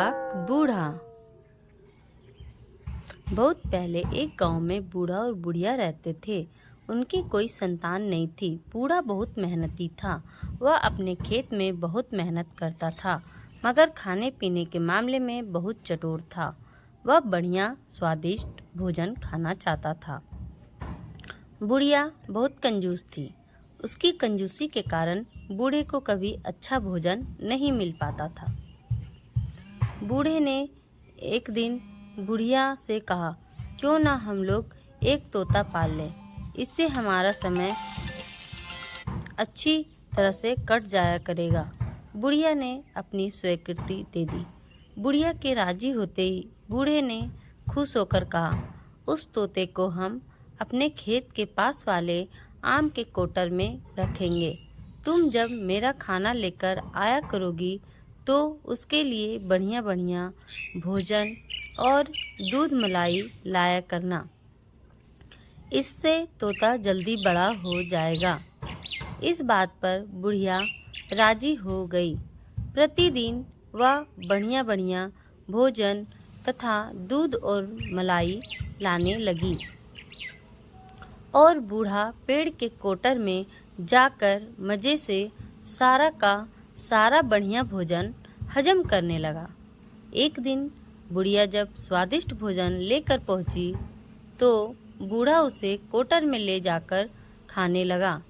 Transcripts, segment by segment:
डाक बूढ़ा। बहुत पहले एक गांव में बूढ़ा और बुढ़िया रहते थे। उनकी कोई संतान नहीं थी। बूढ़ा बहुत मेहनती था। वह अपने खेत में बहुत मेहनत करता था, मगर खाने पीने के मामले में बहुत चटोर था। वह बढ़िया स्वादिष्ट भोजन खाना चाहता था। बुढ़िया बहुत कंजूस थी। उसकी कंजूसी के कारण बूढ़े को कभी अच्छा भोजन नहीं मिल पाता था। बूढ़े ने एक दिन बुढ़िया से कहा, क्यों ना हम लोग एक तोता पाल लें, इससे हमारा समय अच्छी तरह से कट जाया करेगा। बुढ़िया ने अपनी स्वीकृति दे दी। बुढ़िया के राजी होते ही बूढ़े ने खुश होकर कहा, उस तोते को हम अपने खेत के पास वाले आम के कोटर में रखेंगे। तुम जब मेरा खाना लेकर आया करोगी तो उसके लिए बढ़िया बढ़िया भोजन और दूध मलाई लाया करना। इससे तोता जल्दी बड़ा हो जाएगा। इस बात पर बुढ़िया राजी हो गई। प्रतिदिन वह बढ़िया बढ़िया भोजन तथा दूध और मलाई लाने लगी और बूढ़ा पेड़ के कोटर में जाकर मज़े से सारा का सारा बढ़िया भोजन हजम करने लगा। एक दिन बुढ़िया जब स्वादिष्ट भोजन लेकर पहुंची तो बूढ़ा उसे कोटर में ले जाकर खाने लगा।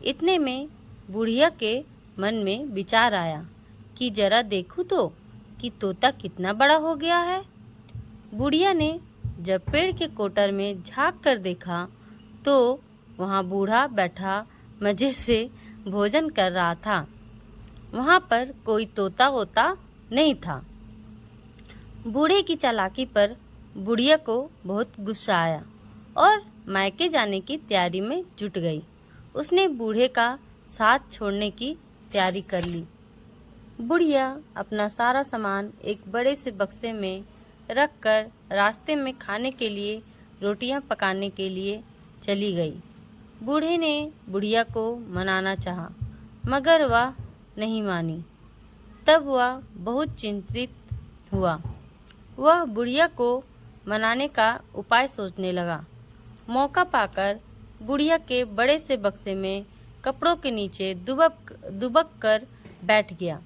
इतने में बुढ़िया के मन में विचार आया कि जरा देखूं तो कि तोता कितना बड़ा हो गया है। बुढ़िया ने जब पेड़ के कोटर में झांक कर देखा तो वहाँ बूढ़ा बैठा मज़े से भोजन कर रहा था। वहाँ पर कोई तोता वोता नहीं था। बूढ़े की चालाकी पर बुढ़िया को बहुत गुस्सा आया और मायके जाने की तैयारी में जुट गई। उसने बूढ़े का साथ छोड़ने की तैयारी कर ली। बुढ़िया अपना सारा सामान एक बड़े से बक्से में रखकर रास्ते में खाने के लिए रोटियां पकाने के लिए चली गई। बूढ़े ने बुढ़िया को मनाना चाहा, मगर वह नहीं मानी। तब वह बहुत चिंतित हुआ। वह बुढ़िया को मनाने का उपाय सोचने लगा। मौका पाकर बुढ़िया के बड़े से बक्से में कपड़ों के नीचे दुबक कर बैठ गया।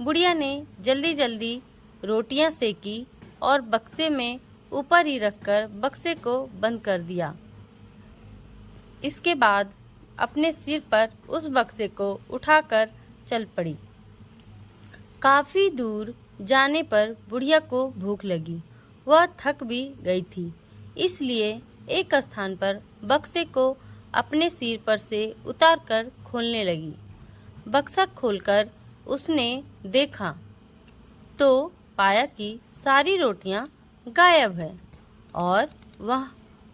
बुढ़िया ने जल्दी जल्दी रोटियां सेकी और बक्से में ऊपर ही रखकर बक्से को बंद कर दिया। इसके बाद अपने सिर पर उस बक्से को उठाकर चल पड़ी। काफी दूर जाने पर बुढ़िया को भूख लगी। वह थक भी गई थी, इसलिए एक स्थान पर बक्से को अपने सिर पर से उतारकर खोलने लगी। बक्सा खोलकर उसने देखा तो पाया कि सारी रोटियां गायब है और वह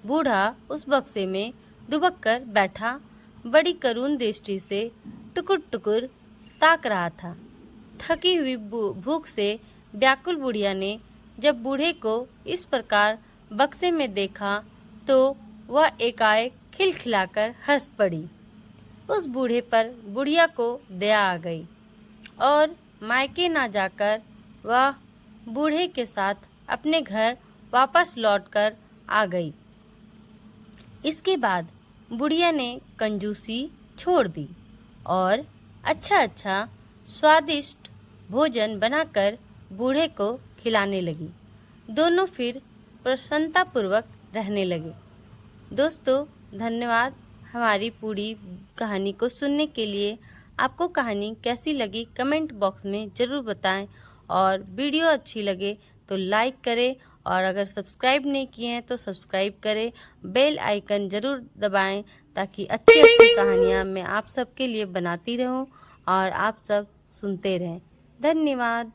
बूढ़ा उस बक्से में दुबक कर बैठा बड़ी करुण दृष्टि से टुकुर टुकुर ताक रहा था। थकी हुई भूख से व्याकुल बुढ़िया ने जब बूढ़े को इस प्रकार बक्से में देखा तो वह एकाएक खिलखिलाकर हंस पड़ी। उस बूढ़े पर बुढ़िया को दया आ गई और मायके ना जाकर वह बूढ़े के साथ अपने घर वापस लौटकर आ गई। इसके बाद बुढ़िया ने कंजूसी छोड़ दी और अच्छा अच्छा स्वादिष्ट भोजन बनाकर बूढ़े को खिलाने लगी। दोनों फिर प्रसन्नतापूर्वक रहने लगे। दोस्तों, धन्यवाद हमारी पूरी कहानी को सुनने के लिए। आपको कहानी कैसी लगी कमेंट बॉक्स में ज़रूर बताएं और वीडियो अच्छी लगे तो लाइक करें और अगर सब्सक्राइब नहीं किए हैं तो सब्सक्राइब करें। बेल आइकन ज़रूर दबाएं ताकि अच्छी अच्छी कहानियाँ मैं आप सबके लिए बनाती रहूं और आप सब सुनते रहें। धन्यवाद।